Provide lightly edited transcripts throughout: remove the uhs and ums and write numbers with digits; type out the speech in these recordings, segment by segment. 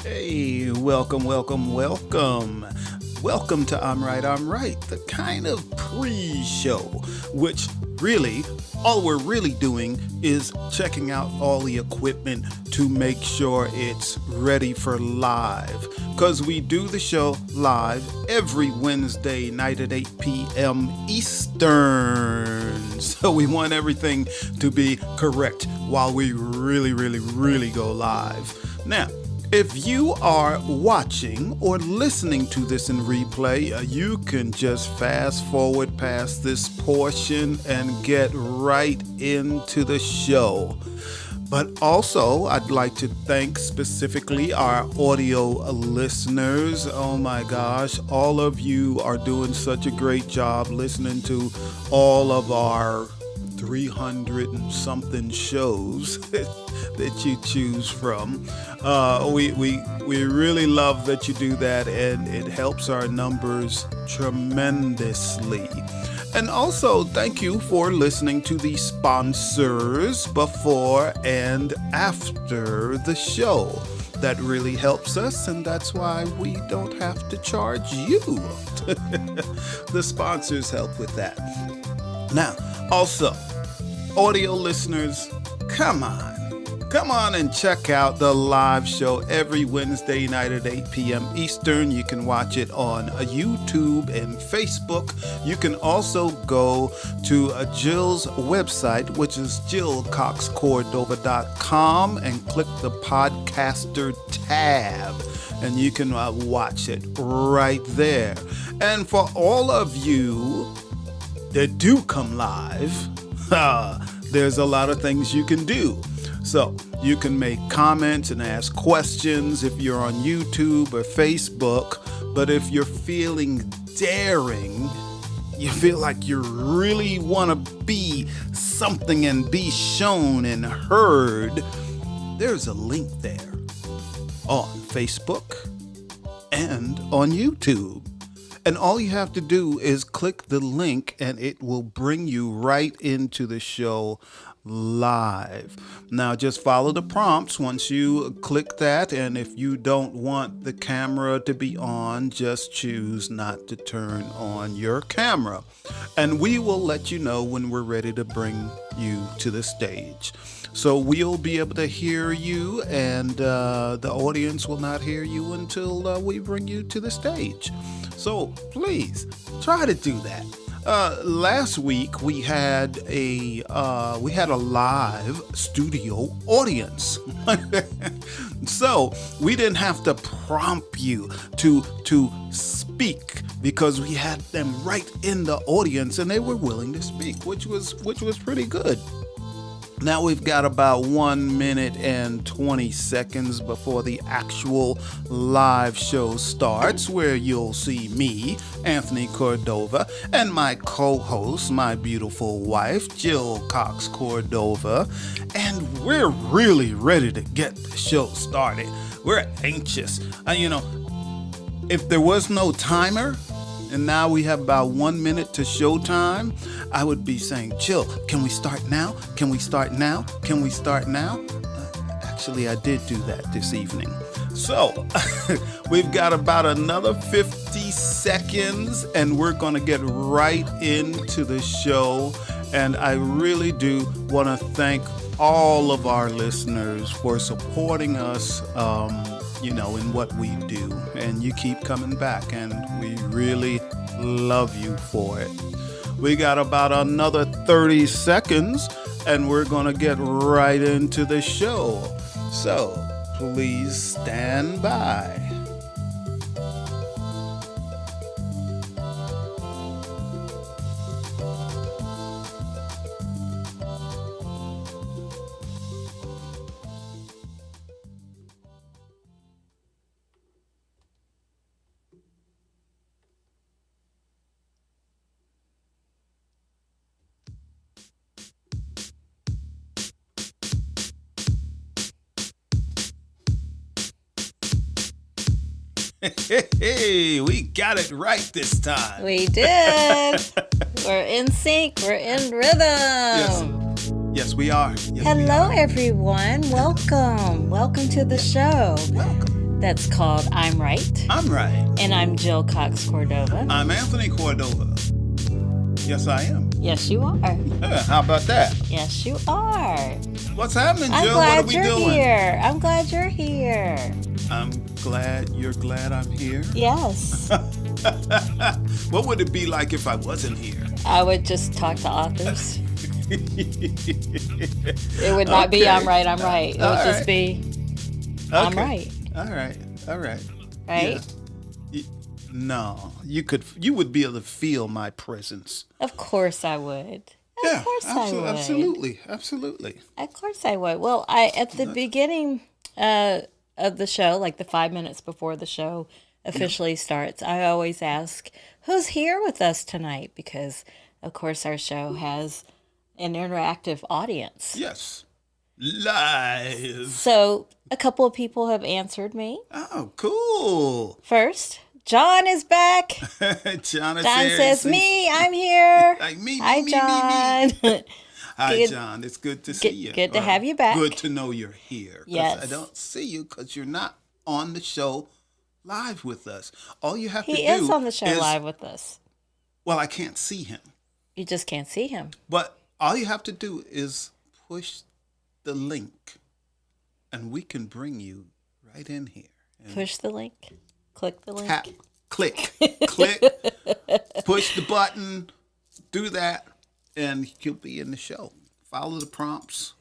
Hey, welcome, welcome, welcome. Welcome to I'm Right, the kind of pre-show, which really, all we're really doing is checking out all the equipment to make sure it's ready for live. Because we do the show live every Wednesday night at 8 p.m. Eastern. So we want everything to be correct while we really go live. Now, if you are watching or listening to this in replay, you can just fast forward past this portion and get right into the show. But also, I'd like to thank specifically our audio listeners. Oh my gosh, all of you are doing such a great job listening to all of our 300 and something shows that you choose from. We really love that you do that, and it helps our numbers tremendously. And also, thank you for listening to the sponsors before and after the show. That really helps us, and that's why we don't have to charge you. The sponsors help with that. Now, also, audio listeners, come on and check out the live show every Wednesday night at 8 p.m. Eastern. You can watch it on YouTube and Facebook. You can also go to Jill's website, which is jillcoxcordova.com, and click the podcaster tab, and you can watch it right there. And for all of you that do come live, there's a lot of things you can do. So you can make comments and ask questions if you're on YouTube or Facebook. But if you're feeling daring, you feel like you really want to be something and be shown and heard, there's a link there on Facebook and on YouTube. And all you have to do is click the link and it will bring you right into the show live. Now just follow the prompts once you click that, and if you don't want the camera to be on, just choose not to turn on your camera. And we will let you know when we're ready to bring you to the stage. So we'll be able to hear you, and the audience will not hear you until we bring you to the stage. So please try to do that. Last week we had a live studio audience, so we didn't have to prompt you to speak, because we had them right in the audience and they were willing to speak, which was pretty good. Now we've got about 1 minute and 20 seconds before the actual live show starts, where you'll see me, Anthony Cordova, and my co-host, my beautiful wife, Jill Cox Cordova. And we're really ready to get the show started. We're anxious. If there was no timer, and now we have about 1 minute to showtime, I would be saying, Jill, can we start now? Can we start now? Can we start now? Actually, I did do that this evening. So we've got about another 50 seconds and we're going to get right into the show. And I really do want to thank all of our listeners for supporting us, in what we do, and you keep coming back, and we really love you for it. We got about another 30 seconds and we're gonna get right into the show, so please stand by. Hey, we got it right this time. We did. We're in sync. We're in rhythm. Yes, we are. Yes, Hello, everyone. Welcome to the show. Welcome. that's called I'm Right. I'm right. And I'm Jill Cox Cordova. I'm Anthony Cordova. Yes, I am. Yes, you are. Yeah, how about that? Yes, you are. What's happening, I'm Jill? glad What are we you're doing? here. I'm glad you're here. I'm glad you're glad I'm here. Yes. What would it be like if I wasn't here? I would just talk to authors. It would not be Okay. I'm right, I'm right. It would All just right. be I'm Okay. right. All right. Right? Yeah. No, you would be able to feel my presence. Of course I would. Of course I would. Absolutely. Of course I would. Well, at the beginning of the show, like the 5 minutes before the show officially starts, I always ask, who's here with us tonight? Because, of course, our show has an interactive audience. Yes. Live. So a couple of people have answered me. Oh, cool. First, John is back. John is John here. says, me, I'm here. Like me, Hi, me. John. Hi, Good- John. It's good to see you. good to Or have you back. Good to know you're here. 'Cause Yes. I don't see you because you're not on the show live with us. All you have to do He is on the show live with us. Well, I can't see him. You just can't see him. But all you have to do is push the link, and we can bring you right in here. And Push the link. Click the link. tap, click, push the button, do that, and you'll be in the show. Follow the prompts,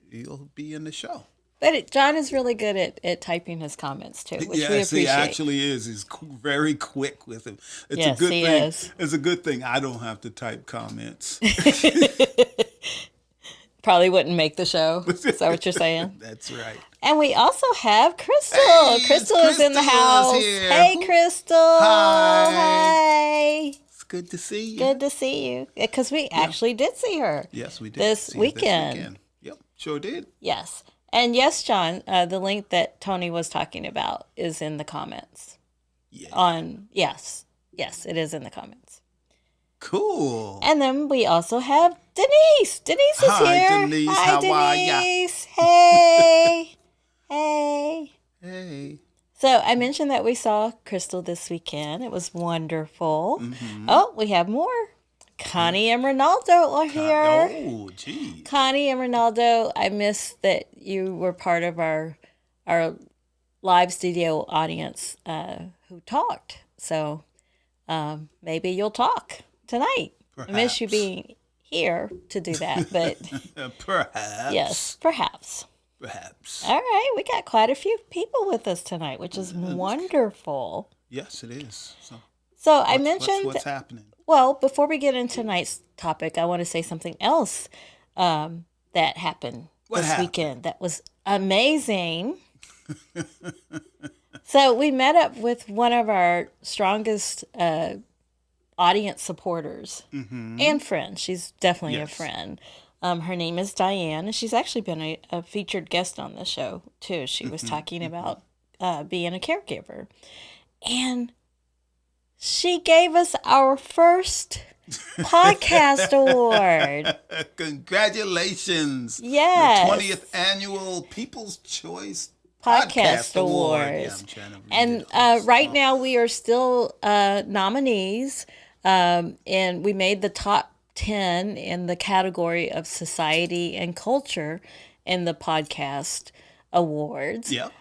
you'll be in the show. But John is really good at typing his comments too, which we Yes, appreciate. he actually is. He's very quick with it. It's Yes, a good he thing. is. It's a good thing I don't have to type comments. Probably wouldn't make the show. Is that what you're saying? That's right. And we also have Crystal. Hey, Crystal is in the Crystal is house. here. Hey, Crystal. Hi. Hi. It's good to see you. Good to see you. Because we actually did see her. Yes, we did. This See you weekend. Yep, sure did. Yes. And yes, John, the link that Tony was talking about is in the comments. Yeah. Yes, it is in the comments. Cool. And then we also have Denise. Denise is Hi, here. Denise. Hi, How are ya? Denise. Hey. Hey. Hey. So I mentioned that we saw Crystal this weekend. It was wonderful. Mm-hmm. Oh, we have more. Connie and Ronaldo are here. Oh, gee. Connie and Ronaldo, I missed that you were part of our live studio audience who talked. So maybe you'll talk tonight. I miss you Perhaps. being here to do that, but Perhaps. yes, perhaps. Perhaps. All right, we got quite a few people with us tonight, which is wonderful. Yes, it is. So I mentioned, what's happening. well, before we get into tonight's topic, I want to say something else that happened What this happened? weekend that was amazing. So we met up with one of our strongest audience supporters and friends. She's definitely Yes. a friend. Her name is Diane, and she's actually been a featured guest on the show, too. She was talking about being a caregiver. And she gave us our first podcast award. Congratulations. Yes. The 20th annual People's Choice Podcast Award. Awards. Yeah, I'm trying to read And it. right now we are still nominees, and we made the top 10 in the category of society and culture in the podcast awards. Yep.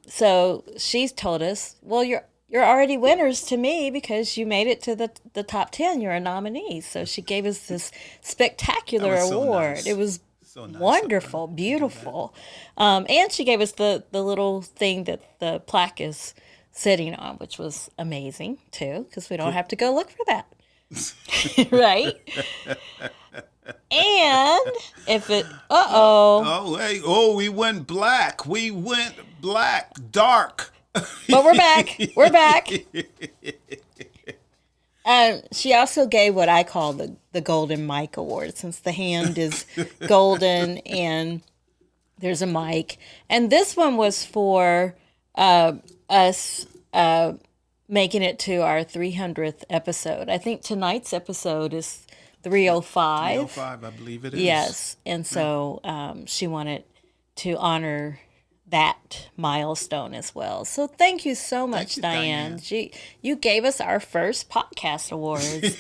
So she's told us, well, you're already winners to me because you made it to the top 10. You're a nominee. So she gave us this spectacular That was so award. nice. It was So nice of wonderful, beautiful. And she gave us the little thing that the plaque is sitting on, which was amazing too, because we don't have to go look for that. Right? And if it, Oh, hey. Oh, we went black. Dark. but we're back. We're back. She also gave what I call the Golden Mic Award, since the hand is golden and there's a mic. And this one was for us making it to our 300th episode. I think tonight's episode is 305. 305, I believe it is. Yes. And so she wanted to honor that milestone as well. So thank you so much, you, Diane. You gave us our first podcast awards.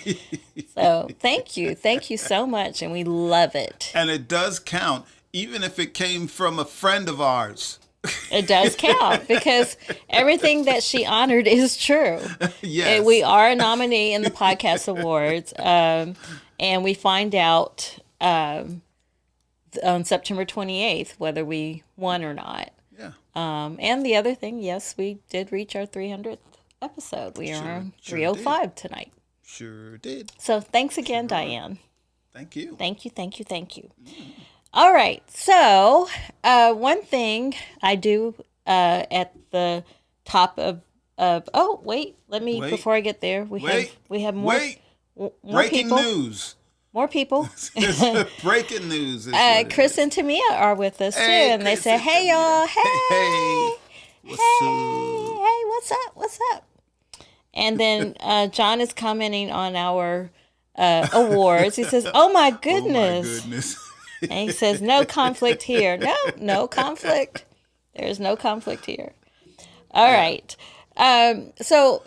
So thank you. Thank you so much. And we love it. And it does count, even if it came from a friend of ours. It does count because everything that she honored is true. Yes. We are a nominee in the podcast awards. And we find out on September 28th whether we won or not. Yeah. And the other thing, yes, we did reach our 300th episode. We are on 305 tonight. Sure did. So thanks again, Diane. Thank you. Thank you, thank you, thank you. All right. So one thing I do at the top of oh, wait, before I get there, we have more, more breaking people. News. More people. Breaking news. Chris and Tamia are with us too, and they say, "Hey y'all, hey, what's up? What's up?" And then John is commenting on our awards. He says, "Oh my goodness!" Oh my goodness. And he says, "No conflict here. No conflict. There is no conflict here." All right. So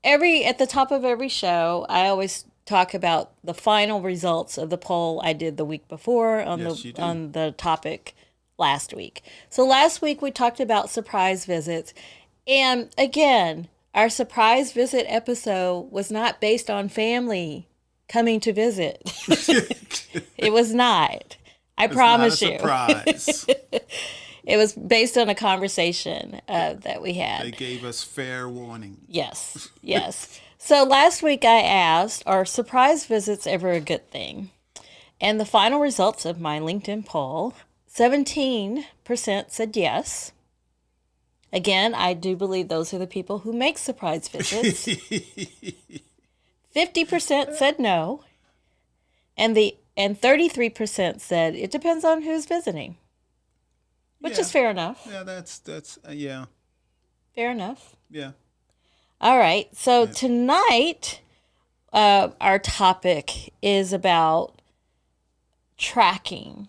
at the top of every show, I always talk about the final results of the poll I did the week before on the topic last week. So last week we talked about surprise visits. And again, our surprise visit episode was not based on family coming to visit. It was not. I promise you. Surprise. It was based on a conversation that we had. They gave us fair warning. Yes. So last week I asked, are surprise visits ever a good thing? And the final results of my LinkedIn poll, 17% said yes. Again, I do believe those are the people who make surprise visits. 50% said no. And 33% said it depends on who's visiting. Which is fair enough. Yeah, that's yeah. Fair enough. Yeah. All right. So tonight, our topic is about tracking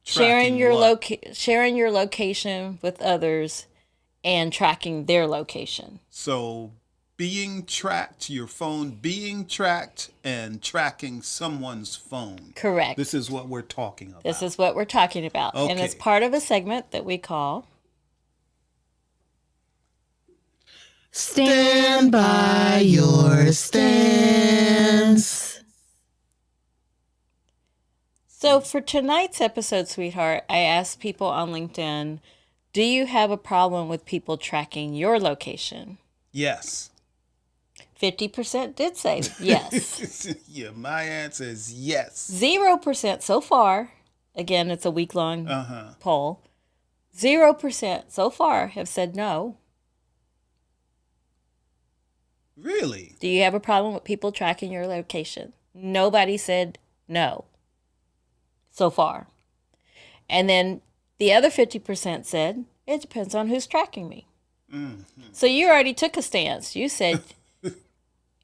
sharing your location with others, and tracking their location. So, being tracked, your phone being tracked, and tracking someone's phone. Correct. This is what we're talking about. This is what we're talking about, okay. And it's part of a segment that we call Stand by your stance. So for tonight's episode, sweetheart, I asked people on LinkedIn, do you have a problem with people tracking your location? Yes. 50% did say yes. Yeah, my answer is yes. 0% so far, again, it's a week-long poll, 0% so far have said no. Really? Do you have a problem with people tracking your location? Nobody said no so far. And then the other 50% said, it depends on who's tracking me. Mm-hmm. So you already took a stance. You said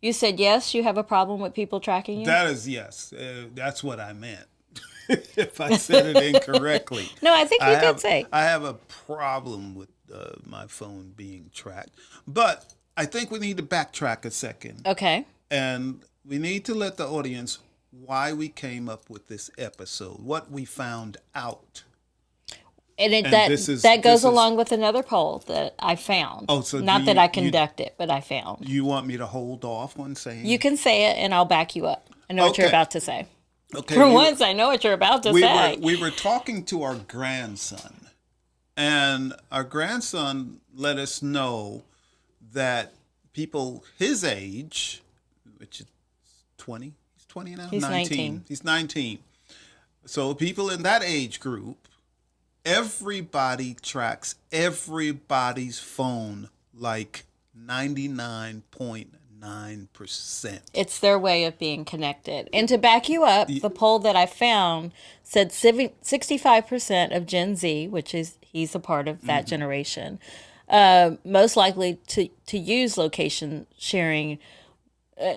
yes, you have a problem with people tracking you? That is yes. That's what I meant. If I said it incorrectly. No, I think you did say. I have a problem with my phone being tracked. But I think we need to backtrack a second. Okay. And we need to let the audience why we came up with this episode, what we found out. And that goes along with another poll that I found. Oh, so not that I conducted, but I found. You want me to hold off on saying? You can say it, and I'll back you up. I know what you're about to say. Okay. For once, I know what you're about to say. We were talking to our grandson, and our grandson let us know that people his age, which is 20, he's 20 now? He's 19. He's 19. So people in that age group, everybody tracks everybody's phone like 99.9%. It's their way of being connected. And to back you up, the poll that I found said 65% of Gen Z, which is he's a part of that generation, most likely to use location sharing,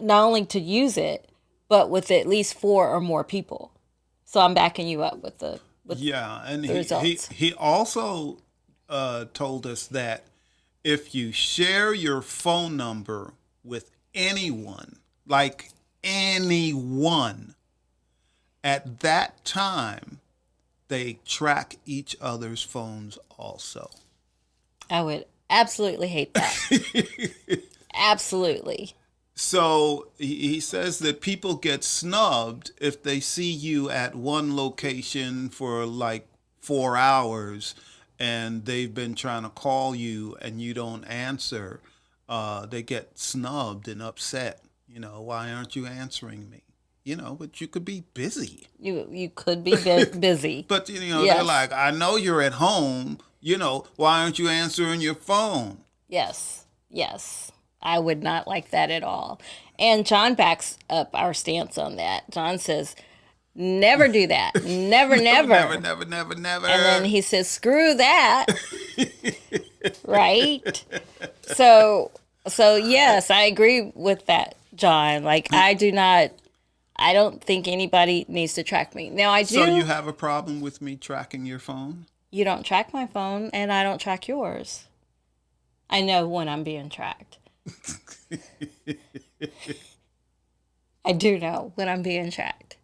not only to use it, but with at least 4 or more people. So I'm backing you up with the and results. he also told us that if you share your phone number with anyone, like anyone, at that time, they track each other's phones also. I would absolutely hate that. Absolutely. So he says that people get snubbed if they see you at one location for like 4 hours and they've been trying to call you and you don't answer. They get snubbed and upset. You know, why aren't you answering me? You know, but you could be busy. You could be busy. But, you know, Yes. they're like, I know you're at home. You know, why aren't you answering your phone? Yes. Yes. I would not like that at all. And John backs up our stance on that. John says, never do that. Never, never. Never. And then he says, screw that. Right? So yes, I agree with that, John. Like, I don't think anybody needs to track me. Now, I do. So you have a problem with me tracking your phone? You don't track my phone, and I don't track yours. I know when I'm being tracked. I do know when I'm being tracked.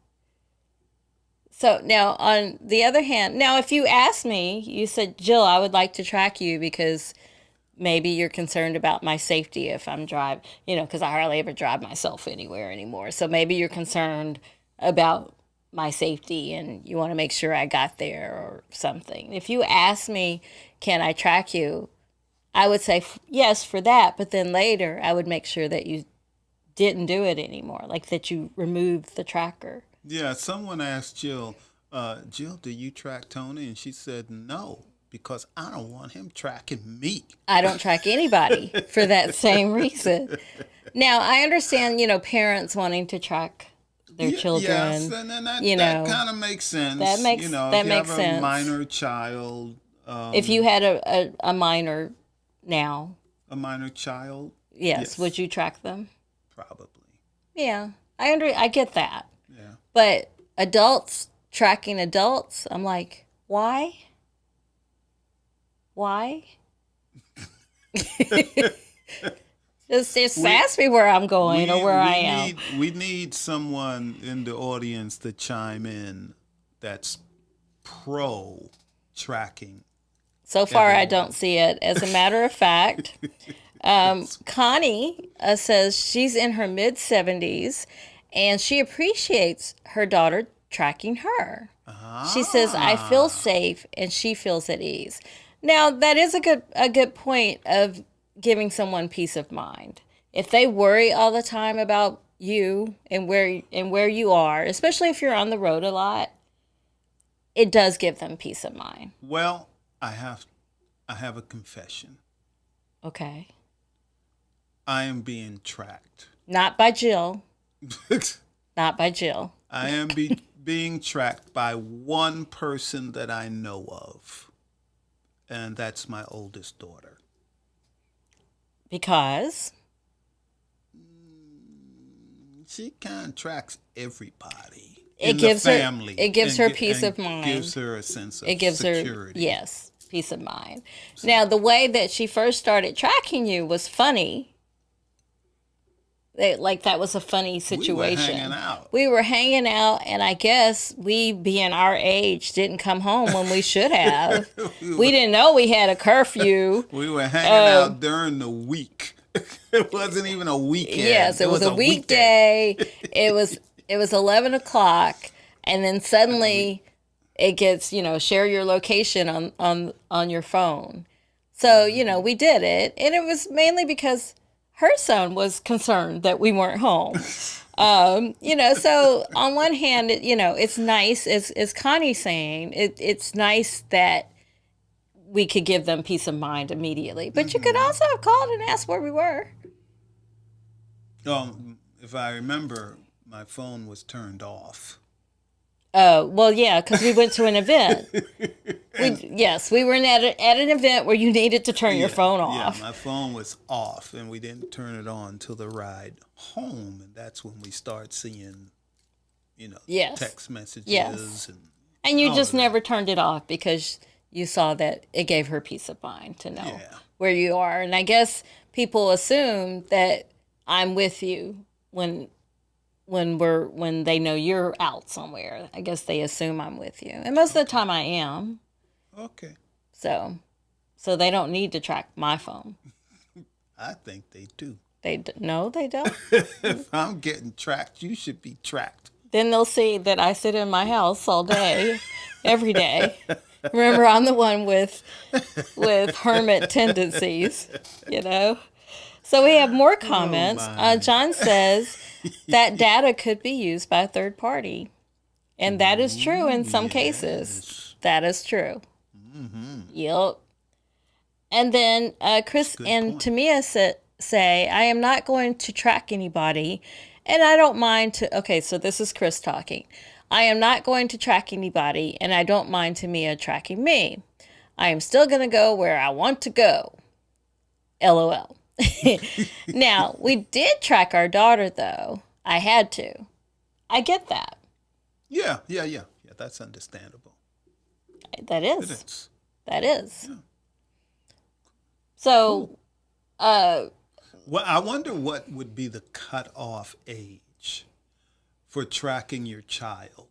So now, on the other hand, now if you asked me, you said, Jill, I would like to track you because maybe you're concerned about my safety if I'm driving, because I hardly ever drive myself anywhere anymore. So maybe you're concerned about my safety and you want to make sure I got there or something. If you ask me, can I track you? I would say yes for that, but then later I would make sure that you didn't do it anymore, like that you removed the tracker. Yeah, someone asked Jill, Jill, do you track Tony? And she said no, because I don't want him tracking me. I don't track anybody for that same reason. Now, I understand, parents wanting to track their children. Yes, and then that kind of makes sense. That makes if that you makes have sense. a minor child. If you had a minor now, a minor child. yes, would you track them? Probably. Yeah, I get that. Yeah. But adults tracking adults, I'm like, why? Why? Just ask me where I'm going or where I am. We need someone in the audience to chime in that's pro tracking. So far, I don't see it. As a matter of fact, Connie says she's in her mid-70s and she appreciates her daughter tracking her. She says, I feel safe and she feels at ease. Now, that is a good point of giving someone peace of mind. If they worry all the time about you and where you are, especially if you're on the road a lot, it does give them peace of mind. Well, I have a confession. Okay. I am being tracked. Not by Jill. Not by Jill. I am being tracked by one person that I know of, and that's my oldest daughter. Because? She kind of tracks everybody It in gives the family. It gives her peace of mind. Gives her a sense of It gives security. her, yes, peace of mind. Now, the way that she first started tracking you was funny. That was a funny situation. We were hanging out, and I guess we, being our age, didn't come home when we should have. We didn't know we had a curfew. We were hanging out during the week. It wasn't even a weekend. Yes, it was a weekday. It was 11 o'clock, and then suddenly it gets, share your location on your phone. So, we did it, and it was mainly because her son was concerned that we weren't home. So on one hand, it's nice, as Connie's saying, it's nice that we could give them peace of mind immediately. But you could also have called and asked where we were. If I remember, my phone was turned off. Well, yeah, because we went to an event. We were at an event where you needed to turn your phone off. Yeah, my phone was off, and we didn't turn it on till the ride home, and that's when we start seeing, text messages. Yes. And you just never turned it off because you saw that it gave her peace of mind to know Yeah. where you are. And I guess people assume that I'm with you when they know you're out somewhere. I guess they assume I'm with you. And most of the time I am. Okay. So they don't need to track my phone. I think they do. No, they don't. If I'm getting tracked, you should be tracked. Then they'll see that I sit in my house all day, every day. Remember, I'm the one with hermit tendencies, you know. So we have more comments. my. John says that data could be used by a third party, and that is true in some cases. That is true. Yep. And then Chris and point. Tamia say, I am not going to track anybody, and I don't mind to. Okay, so this is Chris talking. I am not going to track anybody, and I don't mind Tamia tracking me. I am still going to go where I want to go. LOL. Now, we did track our daughter, though. I had to. I get that. Yeah. That's understandable. That It is. is. That is. So, Well, I wonder what would be the cutoff age for tracking your child.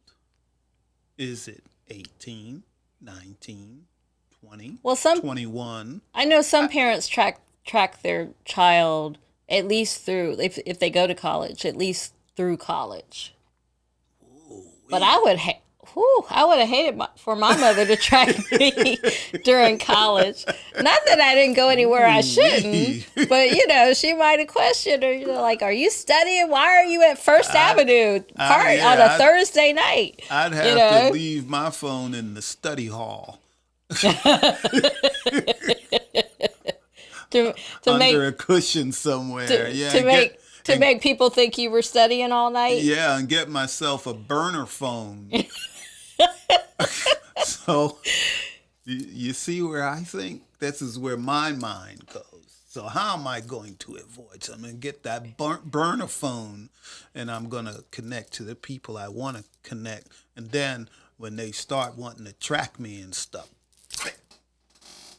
Is it 18, 19, 20, well, 21? I know some parents track their child at least through, if they go to college, at least through college. But I would have hated for my mother to track me during college. Not that I didn't go anywhere I shouldn't, but she might have questioned her. Like, are you studying? Why are you at First Avenue on a Thursday night? I'd have to leave my phone in the study hall to under make a cushion somewhere. to make people think you were studying all night. Yeah, and get myself a burner phone. So you see where I think this is where my mind goes. So how am I going to avoid? So I'm going to get that burner phone, and I'm going to connect to the people I want to connect. And then when they start wanting to track me and stuff,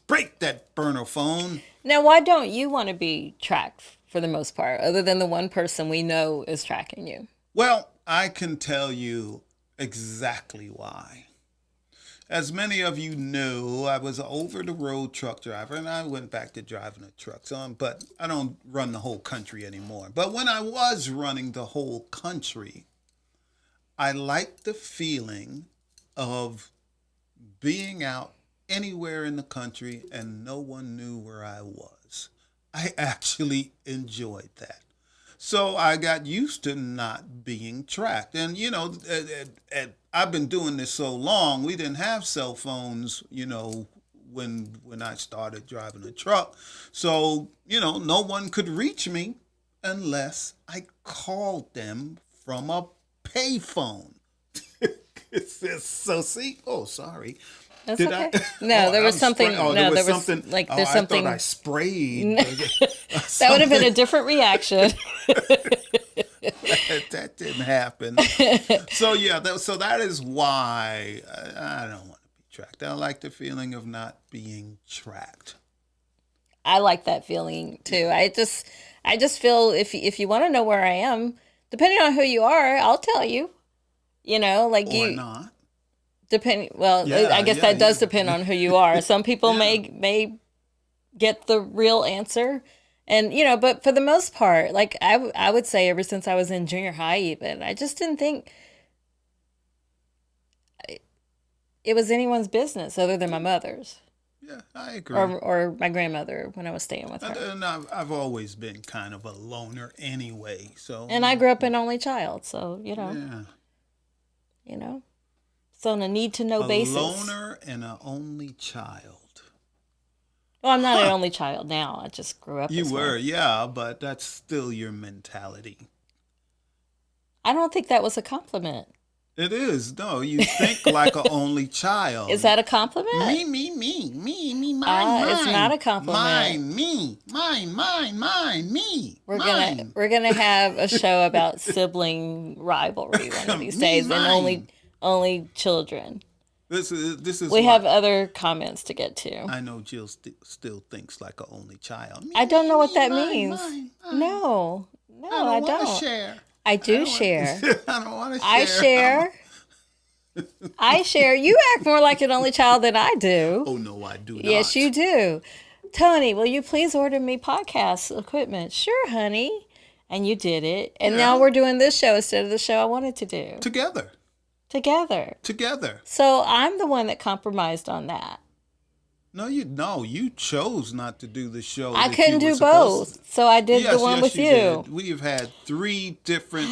break that burner phone. Now, why don't you want to be tracked for the most part, other than the one person we know is tracking you? Well, I can tell you exactly why. As many of you know, I was an over-the-road truck driver, and I went back to driving a truck. But I don't run the whole country anymore. But when I was running the whole country, I liked the feeling of being out anywhere in the country and no one knew where I was. I actually enjoyed that. So I got used to not being tracked. And, I've been doing this so long, we didn't have cell phones, when I started driving a truck. So, no one could reach me unless I called them from a payphone. So see, sorry. That's okay. No, there was something. There was something. Like Oh, there's something. I thought I sprayed. That would have been a different reaction. That didn't happen. So yeah, that is why I don't want to be tracked. I like the feeling of not being tracked. I like that feeling too. I just feel if you want to know where I am, depending on who you are, I'll tell you. Or not. Depending, well, Yeah, I guess that does depend on who you are. Some people may get the real answer, and but for the most part, like I would say, ever since I was in junior high, even I just didn't think it was anyone's business other than my mother's. Yeah, I agree. Or my grandmother when I was staying with her. And I've always been kind of a loner anyway. So. And I grew up an only child, so Yeah. So on a need to know basis. A loner and an only child. Well, I'm not an only child now. I just grew up. You this were, way. yeah, but that's still your mentality. I don't think that was a compliment. It is. No, you think like an only child. Is that a compliment? Me, mine. It's not a compliment. Mine, me, mine, me. We're mine. gonna have a show about sibling rivalry one of these days, and only children. This is We why have other comments to get to. I know Jill still thinks like an only child. I don't know what that Mine, means. mine. No, I want to don't. share. I do share. I don't want to share. I share. I share. You act more like an only child than I do. Oh no, I do not. Yes, you do. Tony, will you please order me podcast equipment? Sure, honey. And you did it. And now we're doing this show instead of the show I wanted to do. Together. Together. So I'm the one that compromised on that. No, you chose not to do the show. I that couldn't you were do supposed to. both. So I did the one with you. Did. We have had 3 different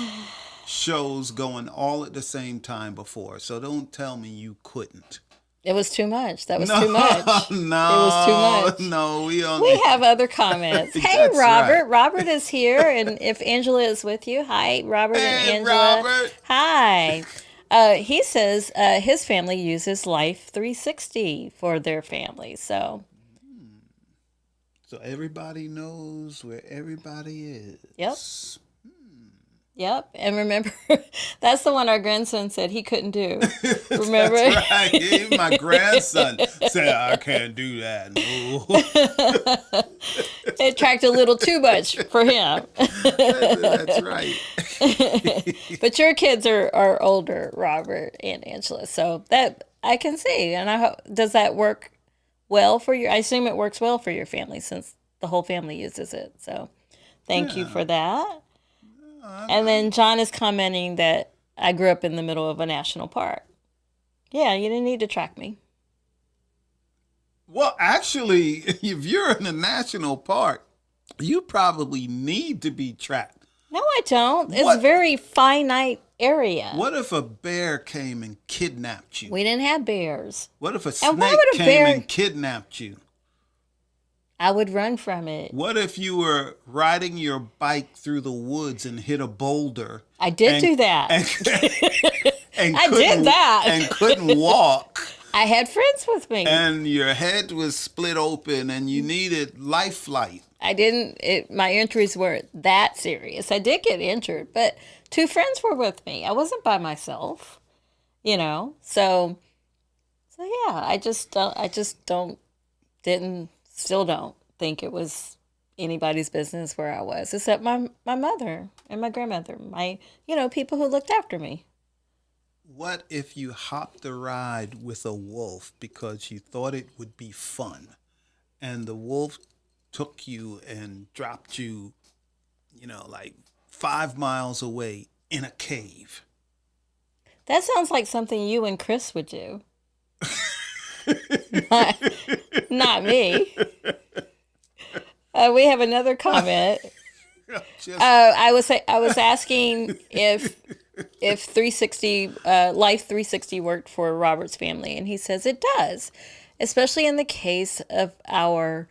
shows going all at the same time before. So don't tell me you couldn't. It was too much. That was too much. No, it was too much. No, we have other comments. Hey, That's Robert. right. Robert is here, and if Angela is with you, hi, Robert and Hey, Angela. Robert. Hi. He says his family uses Life 360 for their family. So everybody knows where everybody is. Yep. Yep. And remember, that's the one our grandson said he couldn't do. Remember? That's right. Even my grandson said, I can't do that. No. It tracked a little too much for him. That's right. But your kids are older, Robert and Angela. So that I can see. And I hope, does that work well for I assume it works well for your family since the whole family uses it. So thank you for that. And then John is commenting that I grew up in the middle of a national park. Yeah, you didn't need to track me. Well, actually, if you're in a national park, you probably need to be tracked. No, I don't. It's What? a very finite area. What if a bear came and kidnapped you? We didn't have bears. What if a And why snake would a came bear- and kidnapped you? I would run from it. What if you were riding your bike through the woods and hit a boulder? I did do that. And I did couldn't- that. And couldn't walk. I had friends with me. And your head was split open and you needed life flight. I didn't, my injuries weren't that serious. I did get injured, but 2 friends were with me. I wasn't by myself, So yeah, I still don't think it was anybody's business where I was, except my mother and my grandmother, people who looked after me. What if you hopped a ride with a wolf because you thought it would be fun, and the wolf took you and dropped you, like 5 miles away in a cave?9 sounds like something you and Chris would do. Not me. We have another comment. I was asking if 360 Life 360 worked for Robert's family, and he says it does, especially in the case of our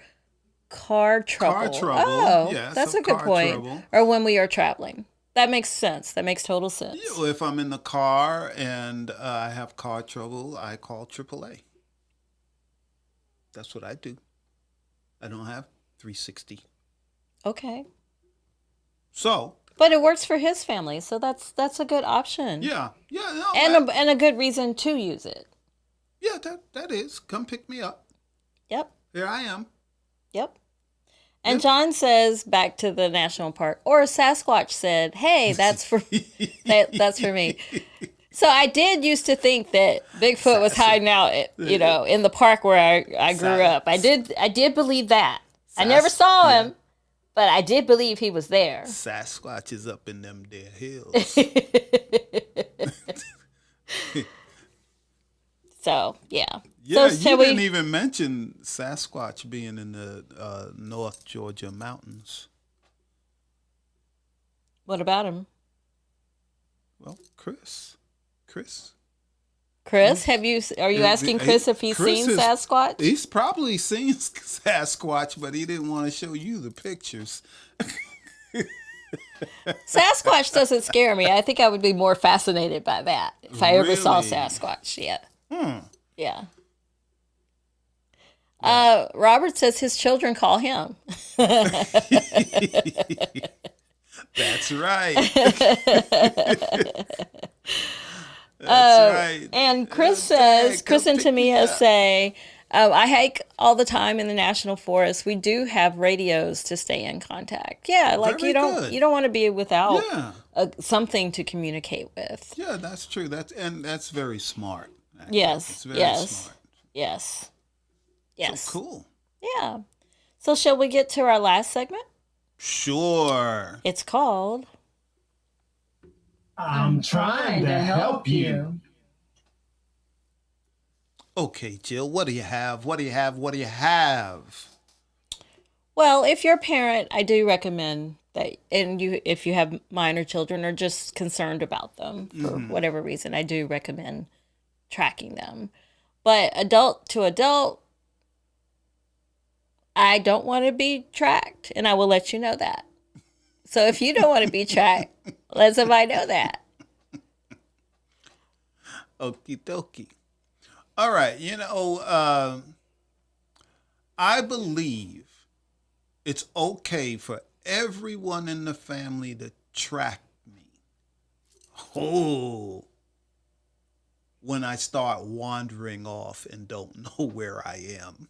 car trouble. Car trouble. Oh, Yes, that's of a good car point. trouble. Or when we are traveling. That makes sense. That makes total sense. If I'm in the car and I have car trouble, I call AAA. That's what I do. I don't have 360. Okay. So, But it works for his family, so that's a good option. yeah. No, And a good reason to use it. yeah, that is. Come pick me up. Yep. Here I am. Yep. And John says, back to the national park, or Sasquatch said, "Hey, that's for that's for me." So I did used to think that Bigfoot was hiding out, in the park where I grew up. I did believe that. I never saw him, but I did believe he was there. Sasquatch is up in them there hills. So yeah. Yeah, so you didn't even mention Sasquatch being in the North Georgia mountains. What about him? Well, Chris, Are you asking Chris if he's seen Sasquatch? He's probably seen Sasquatch, but he didn't want to show you the pictures. Sasquatch doesn't scare me. I think I would be more fascinated by that if I ever saw Really? Sasquatch. Yeah. Yeah. Robert says his children call him. That's right. That's right. And Chris Dad, says, Chris come and pick me Tamia up. say, I hike all the time in the national forest. We do have radios to stay in contact. Yeah, like Very good. you don't want to be without Yeah. something to communicate with. Yeah, that's true. That's very smart. Actually. Yes, It's very yes, smart. yes, yes. So cool. Yeah. So shall we get to our last segment? Sure. It's called I'm trying to help you. Okay, Jill, what do you have? What do you have? What do you have? Well, if you're a parent, I do recommend that, and if you have minor children or just concerned about them for whatever reason, I do recommend tracking them. But adult to adult, I don't want to be tracked, and I will let you know that. So if you don't want to be tracked, let somebody know that. Okie dokie. All right, I believe it's okay for everyone in the family to track me. Oh, when I start wandering off and don't know where I am.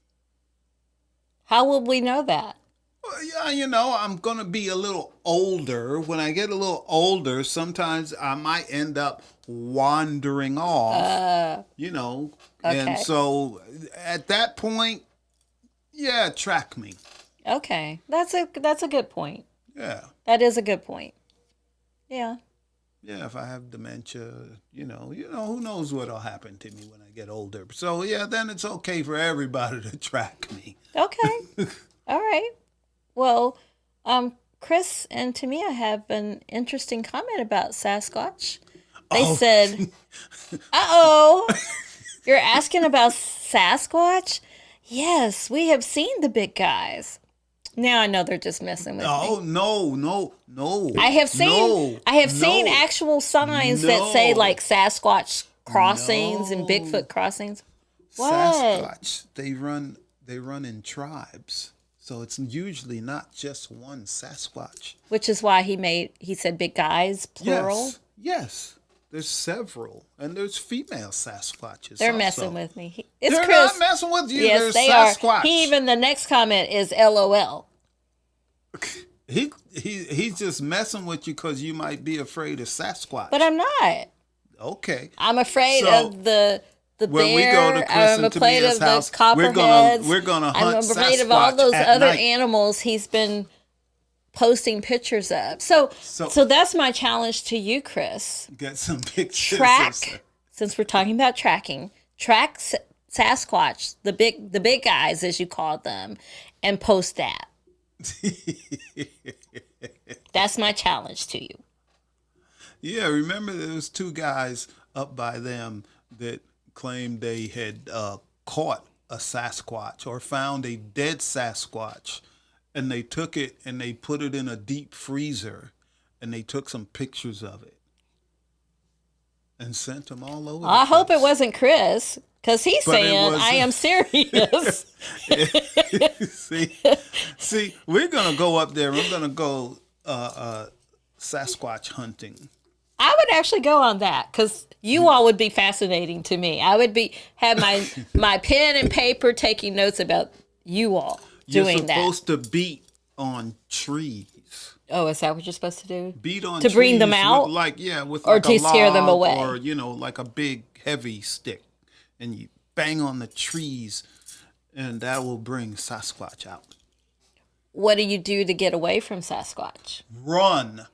How will we know that? Well, yeah, I'm going to be a little older. When I get a little older, sometimes I might end up wandering off, Okay. And so at that point, yeah, track me. Okay, that's a good point. Yeah. That is a good point. Yeah. Yeah, if I have dementia, who knows what'll happen to me when I get older. So yeah, then it's okay for everybody to track me. Okay. All right. Well, Chris and Tamia have an interesting comment about Sasquatch. They Oh. said, "Uh-oh, you're asking about Sasquatch? Yes, we have seen the big guys." Now I know they're just messing with me. Oh, no. I have seen No. actual signs that say No. like Sasquatch crossings and No. Bigfoot crossings. What? Sasquatch, they run in tribes. So it's usually not just one Sasquatch. Which is why he said big guys, plural. Yes. There's several. And there's female Sasquatches. They're also. messing with me. It's They're Chris. not messing with you. Yes, There's they Sasquatch. are. The next comment is LOL. He's just messing with you because you might be afraid of Sasquatch. But I'm not. Okay. I'm afraid So, of the when bear. we go to Chris I'm and afraid Tamia's of the house, copperheads. we're gonna hunt I'm afraid of all Sasquatch those at other night. animals he's been posting pictures of. So that's my challenge to you, Chris. Get some pictures. Track, since we're talking about tracking, track Sasquatch, the big guys as you called them, and post that. That's my challenge to you. Yeah, remember there was two guys up by them that claimed they had caught a Sasquatch or found a dead Sasquatch, and they took it and they put it in a deep freezer, and they took some pictures of it and sent them all over. I hope it place. wasn't Chris, because he's But it saying was- I am serious. See, we're gonna go up there. We're gonna go Sasquatch hunting. I would actually go on that because you all would be fascinating to me. I would have my pen and paper taking notes about you all doing You're that. supposed to beat on trees. Oh, is that what you're supposed to do? Beat on To bring them trees out? with Or like to a scare them log away? or like a big heavy stick, and you bang on the trees, and that will bring Sasquatch out. What do you do to get away from Sasquatch? Run.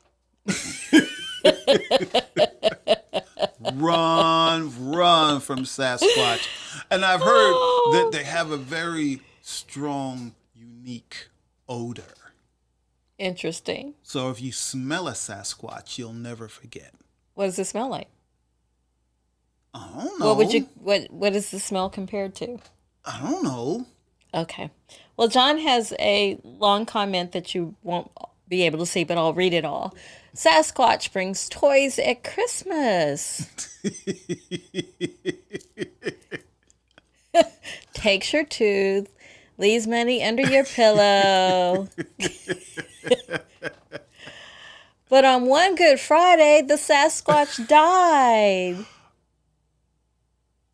Run from Sasquatch. And I've heard that they have a very strong, unique odor. Interesting. So if you smell a Sasquatch, you'll never forget. What does it smell like? I don't know. What is the smell compared to? I don't know. Okay. Well, John has a long comment that you won't be able to see, but I'll read it all. Sasquatch brings toys at Christmas. Takes your tooth, leaves money under your pillow. But on one Good Friday, the Sasquatch died.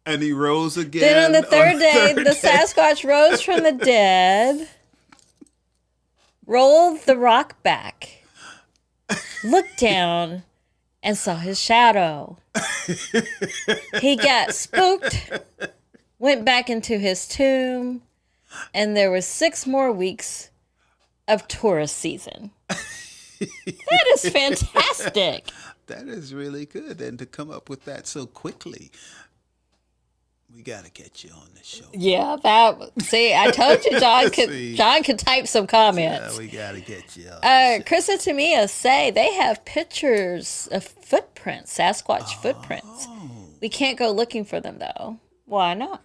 And he rose again. Then on the third day, the Sasquatch rose from the dead, rolled the rock back, looked down, and saw his shadow. He got spooked, went back into his tomb, and there was 6 more weeks of tourist season. That is fantastic. That is really good. And to come up with that so quickly, we got to get you on the show. Yeah, see, I told you John could type some comments. Yeah, we got to get you on. Chris and Tamia say they have pictures of footprints, Sasquatch footprints. We can't go looking for them, though. Why not?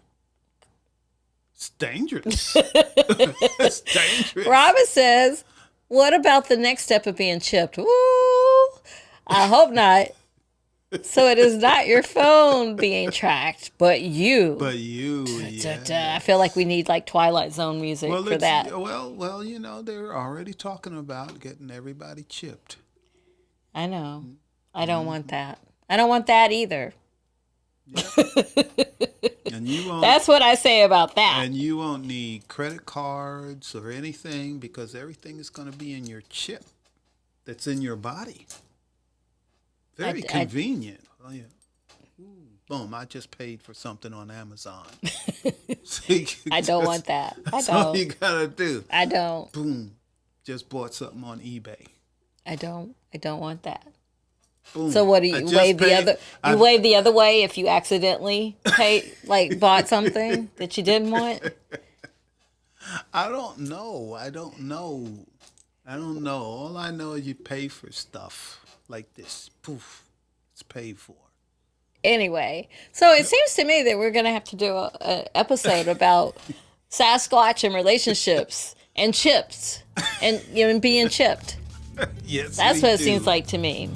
It's dangerous. It's dangerous. Robin says, what about the next step of being chipped? Ooh, I hope not. So it is not your phone being tracked, but you. But you, yeah. I feel like we need like Twilight Zone music for that. Well, you know, they're already talking about getting everybody chipped. I know. I don't want that. I don't want that either. Yeah. And you won't, That's what I say about that. And you won't need credit cards or anything because everything is going to be in your chip that's in your body. Very convenient. Oh, yeah. Boom, I just paid for something on Amazon. I don't want that. That's all you got to do. I don't. Boom, just bought something on eBay. I don't want that. Boom. So what do you wave the other? You wave the other way if you accidentally bought something that you didn't want. I don't know. All I know is you pay for stuff like this. Poof, it's paid for. Anyway, so it seems to me that we're gonna have to do an episode about Sasquatch and relationships and chips and being chipped. Yes, that's what it seems like to me.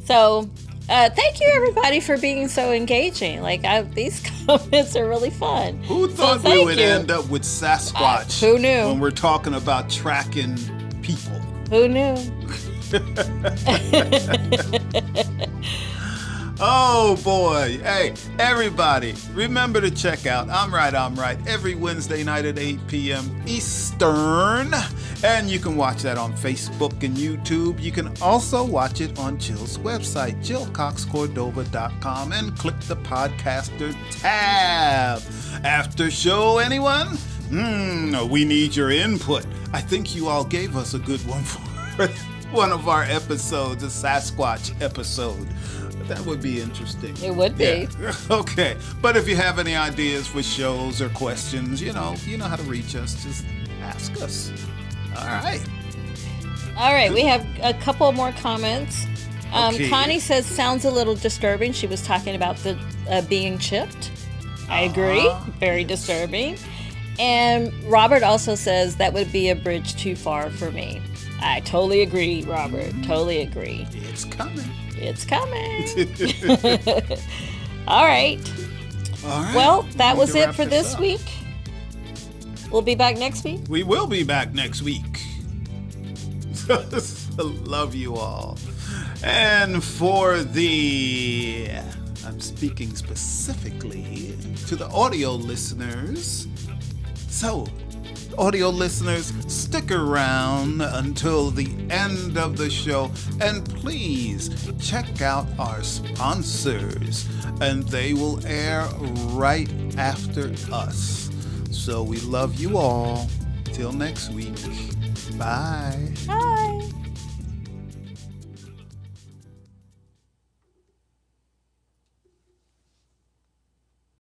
So, thank you everybody for being so engaging. These comments are really fun. Who thought we would end up with Sasquatch? Who knew? When we're talking about tracking people. Who knew? Oh boy. Hey, everybody, remember to check out I'm Right every Wednesday night at 8 p.m. Eastern. And you can watch that on Facebook and YouTube. You can also watch it on Jill's website, JillCoxCordova.com, and click the podcaster tab. After show, anyone? We need your input. I think you all gave us a good one for one of our episodes, a Sasquatch episode. That would be interesting. It would be. Yeah. Okay. But if you have any ideas for shows or questions, you know how to reach us. Just ask us. All right. We have a couple more comments. Okay. Connie says, sounds a little disturbing. She was talking about the being chipped. I agree. Very disturbing. And Robert also says that would be a bridge too far for me. I totally agree, Robert. Totally agree. It's coming. It's coming. All right. Well, that was it for this week. We'll be back next week. We will be back next week. Love you all. And I'm speaking specifically to the audio listeners. So, audio listeners, stick around until the end of the show and please check out our sponsors, and they will air right after us. So we love you all. Till next week. Bye. Bye.